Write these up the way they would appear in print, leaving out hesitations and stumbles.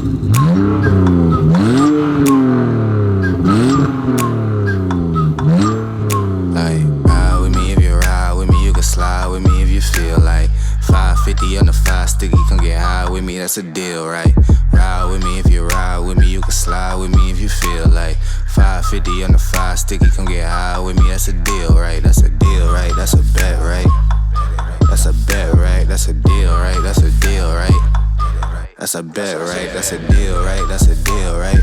Like, ride with me if you ride with me, you can slide with me if you feel like 550 on the 5 sticky, come get high with me, that's a deal, right? Ride with me if you ride with me, you can slide with me if you feel like 550 on the 5 sticky, come get high with me, that's a deal, right? That's a deal, right? That's a bet, right? That's a bet, right? That's a deal, right? That's a deal, right? That's a bet, right? That's a deal, right? That's a deal, right?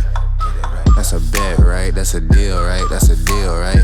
That's a bet, right? That's a deal, right? That's a deal, right?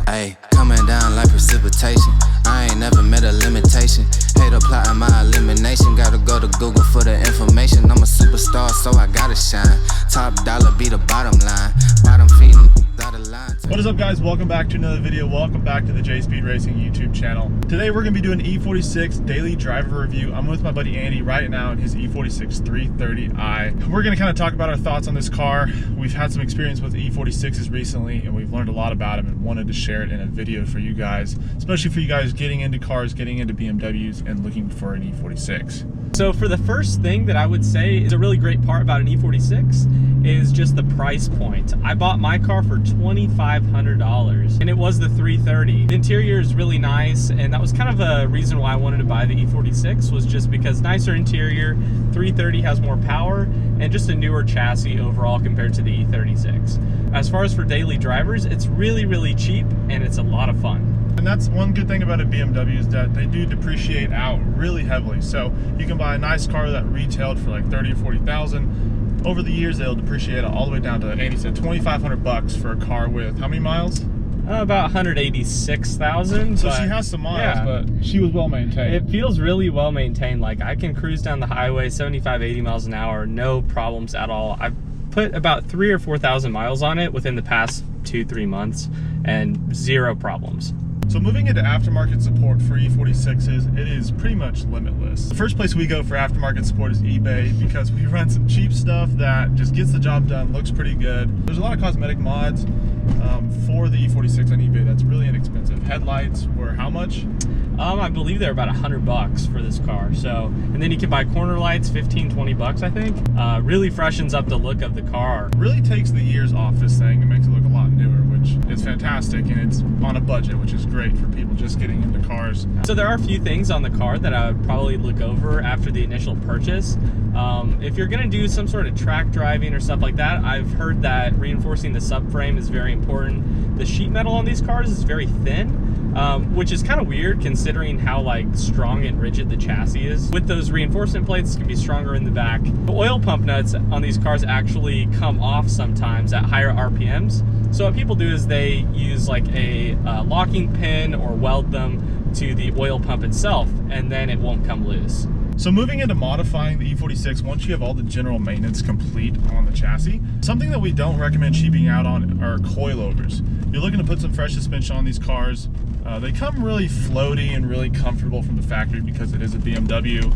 Ayy, coming down like precipitation. I ain't never met a limitation. Hater plotting my elimination. Gotta go to Google for the information. I'm a superstar, so I gotta shine. Top dollar be the bottom line. Bottom feeding dotted line. What is up, guys? Welcome back to another video. Welcome back to the J Speed Racing YouTube channel. Today we're gonna be doing E46 daily driver review. I'm with my buddy Andy right now in his E46 330i. We're gonna kind of talk about our thoughts on this car. We've had some experience with E46s recently, and we've learned a lot about them and wanted to share it in a video for you guys, especially for you guys getting into cars, getting into BMWs, and looking for an E46. So for the first thing that I would say is a really great part about an E46 is just the price point. I bought my car for $2,500 and it was the 330. The interior is really nice, and that was kind of a reason why I wanted to buy the E46, was just because nicer interior, 330 has more power, and just a newer chassis overall compared to the E36. As far as for daily drivers, it's really cheap and it's a lot of fun. And that's one good thing about a BMW is that they do depreciate out really heavily. So you can buy a nice car that retailed for like 30 or 40,000. Over the years, they'll depreciate all the way down to, Andy said, 2,500 bucks for a car with how many miles? About 186,000. So she has some miles, yeah, but she was well maintained. It feels really well maintained. Like, I can cruise down the highway 75, 80 miles an hour, no problems at all. I've put about 3,000 or 4,000 miles on it within the past 2-3 months and zero problems. So moving into aftermarket support for E46s, it is pretty much limitless. The first place we go for aftermarket support is eBay, because we run some cheap stuff that just gets the job done, looks pretty good. There's a lot of cosmetic mods for the E46 on eBay that's really inexpensive. Headlights were how much? I believe they're about $100 for this car. So, and then you can buy corner lights, 15-20 bucks, I think. Really freshens up the look of the car. Really takes the years off this thing and makes it look a lot newer, which is fantastic, and it's on a budget, which is great for people just getting into cars. So there are a few things on the car that I would probably look over after the initial purchase. If you're gonna do some sort of track driving or stuff like that, I've heard that reinforcing the subframe is very important. The sheet metal on these cars is very thin, which is kind of weird considering how like strong and rigid the chassis is. With those reinforcement plates, it can be stronger in the back. The oil pump nuts on these cars actually come off sometimes at higher RPMs. So what people do is they use like a locking pin or weld them to the oil pump itself, and then it won't come loose. So moving into modifying the E46, once you have all the general maintenance complete on the chassis, something that we don't recommend cheaping out on are coilovers. You're looking to put some fresh suspension on these cars. They come really floaty and really comfortable from the factory because it is a BMW.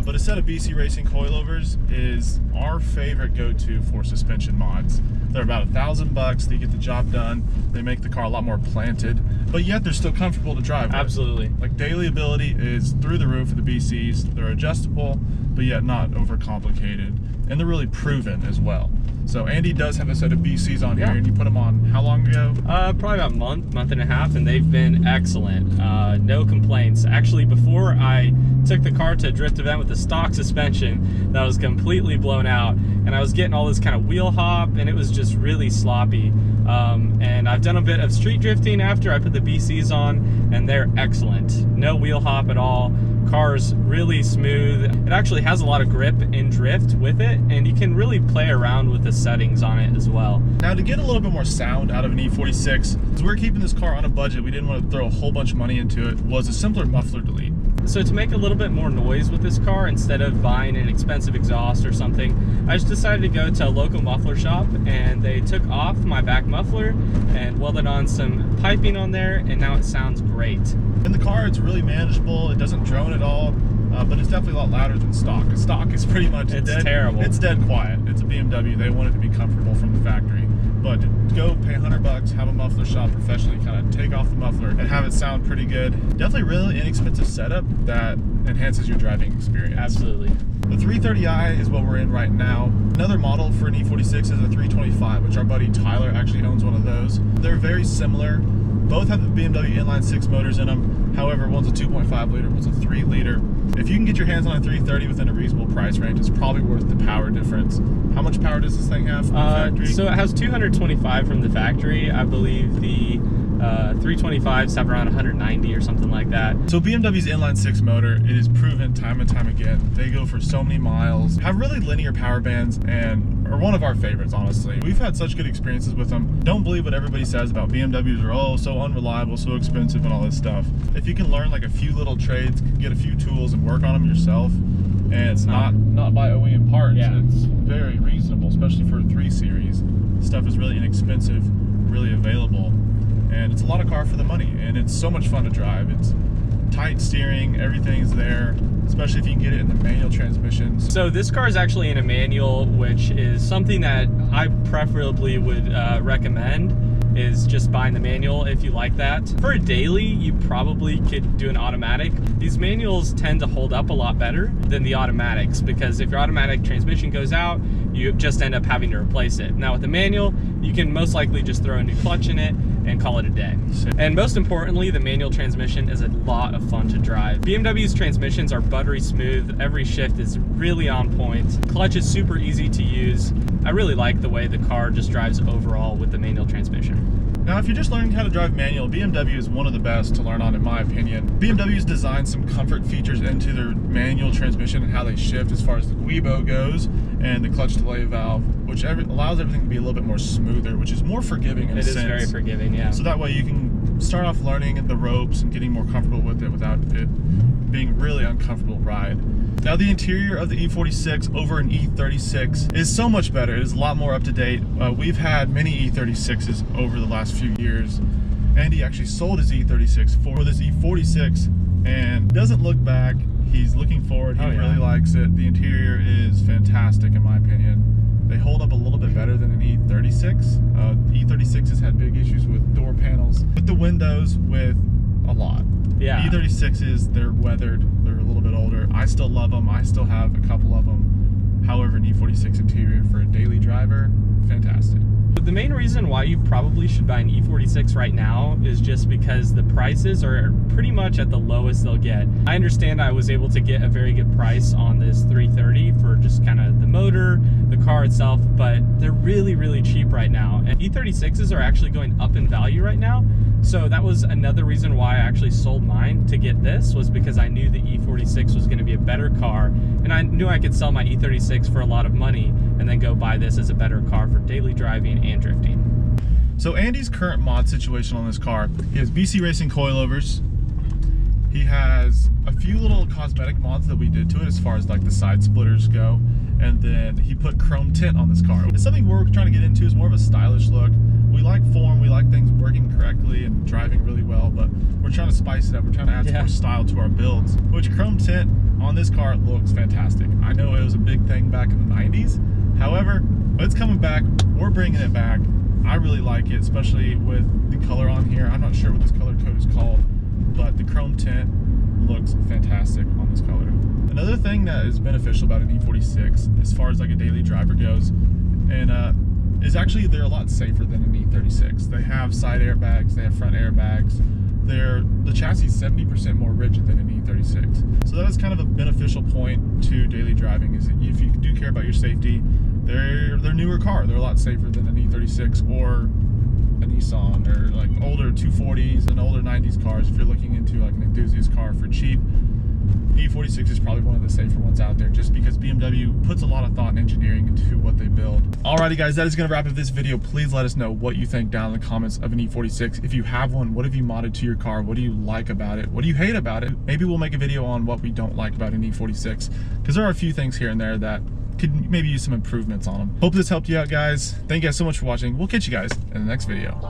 But a set of BC Racing coilovers is our favorite go-to for suspension mods. They're about $1,000. They get the job done. They make the car a lot more planted, but yet they're still comfortable to drive with. Absolutely. Like, daily ability is through the roof with the BCs. They're adjustable, but yet not overcomplicated, and they're really proven as well. So Andy does have a set of BCs on here, and you put them on how long ago? Probably about a month and a half, and they've been excellent. No complaints. Actually, before I took the car to a drift event with the stock suspension that was completely blown out, and I was getting all this kind of wheel hop, and it was just really sloppy. And I've done a bit of street drifting after I put the BCs on, and they're excellent. No wheel hop at all. Car's really smooth. It actually has a lot of grip in drift with it, and you can really play around with the settings on it as well. Now, to get a little bit more sound out of an E46, because we're keeping this car on a budget, we didn't want to throw a whole bunch of money into it, was a simpler muffler delete. So to make a little bit more noise with this car, instead of buying an expensive exhaust or something, I just decided to go to a local muffler shop, and they took off my back muffler and welded on some piping on there, and now it sounds great. In the car, it's really manageable. It doesn't drone at all, but it's definitely a lot louder than stock. Stock is pretty much dead. Terrible. It's dead quiet. It's a BMW. They want it to be comfortable from the factory. But to go pay $100, have a muffler shop professionally kind of take off the muffler and have it sound pretty good. Definitely really inexpensive setup that enhances your driving experience. Absolutely. The 330 330i is what we're in right now. Another model for an E46 is a 325, which our buddy Tyler actually owns one of those. They're very similar. Both have the BMW inline 6 motors in them. However, one's a 2.5 liter, one's a 3 liter. If you can get your hands on a 330 within a reasonable price range, it's probably worth the power difference. How much power does this thing have from the factory? So it has 225 from the factory. I believe the 325s have around 190 or something like that. So BMW's inline 6 motor, it is proven time and time again. They go for so many miles, have really linear power bands, and are one of our favorites, honestly. We've had such good experiences with them. Don't believe what everybody says about BMWs are, oh, so unreliable, so expensive, and all this stuff. If you can learn like a few little trades, get a few tools, and work on them yourself, and it's not by OEM parts, it's very reasonable, especially for a 3 Series. Stuff is really inexpensive, really available. And it's a lot of car for the money, and it's so much fun to drive. It's tight steering, everything's there, especially if you can get it in the manual transmissions. So this car is actually in a manual, which is something that I preferably would recommend, is just buying the manual if you like that. For a daily, you probably could do an automatic. These manuals tend to hold up a lot better than the automatics, because if your automatic transmission goes out, you just end up having to replace it. Now with the manual, you can most likely just throw a new clutch in it and call it a day. And most importantly, the manual transmission is a lot of fun to drive. BMW's transmissions are buttery smooth. Every shift is really on point. Clutch is super easy to use. I really like the way the car just drives overall with the manual transmission. Now, if you're just learning how to drive manual, BMW is one of the best to learn on, in my opinion. BMW's designed some comfort features into their manual transmission and how they shift as far as the Weibo goes and the clutch delay valve, which allows everything to be a little bit more smoother, which is more forgiving in a sense. It is very forgiving, yeah. So that way you can start off learning the ropes and getting more comfortable with it without it being really uncomfortable ride. Now the interior of the E46 over an E36 is so much better. It is a lot more up to date. We've had many E36s over the last few years. Andy actually sold his E36 for this E46 and doesn't look back. He's looking forward. He really likes it. The interior is fantastic in my opinion. They hold up a little bit better than an E36. E36 has had big issues with door panels, with the windows, with a lot. Yeah. E36s, they're weathered, they're a little bit older. I still love them, I still have a couple of them. However, an E46 interior for a daily driver, fantastic. But the main reason why you probably should buy an E46 right now is just because the prices are pretty much at the lowest they'll get. I understand I was able to get a very good price on this 330 for just kind of the motor, the car itself, but they're really, really cheap right now. And E36s are actually going up in value right now. So that was another reason why I actually sold mine to get this, was because I knew the E46 was going to be a better car, and I knew I could sell my E36 for a lot of money and then go buy this as a better car for daily driving and drifting. So Andy's current mod situation on this car, he has BC Racing coilovers. He has a few little cosmetic mods that we did to it as far as like the side splitters go, and then he put chrome tint on this car. It's something we're trying to get into, is more of a stylish look. We like form, we like things working correctly and driving really well, but we're trying to spice it up. We're trying to add some more style to our builds, which chrome tint on this car looks fantastic. I know it was a big thing back in the 90s. However, it's coming back. We're bringing it back. I really like it, especially with the color on here. I'm not sure what this color code is called, but the chrome tint looks fantastic on this color. Another thing that is beneficial about an E46 as far as like a daily driver goes, and is actually they're a lot safer than an E36. They have side airbags, they have front airbags. The chassis is 70% more rigid than an E36. So that is kind of a beneficial point to daily driving, is that if you do care about your safety, they're newer car. They're a lot safer than an E36 or a Nissan, or like older 240s and older 90s cars. If you're looking into like an enthusiast car for cheap, E46 is probably one of the safer ones out there, just because BMW puts a lot of thought and engineering into what they build. Alrighty guys, that is going to wrap up this video. Please let us know what you think down in the comments of an E46. If you have one, what have you modded to your car? What do you like about it? What do you hate about it? Maybe we'll make a video on what we don't like about an E46, because there are a few things here and there that could maybe use some improvements on them. Hope this helped you out, guys. Thank you guys so much for watching. We'll catch you guys in the next video.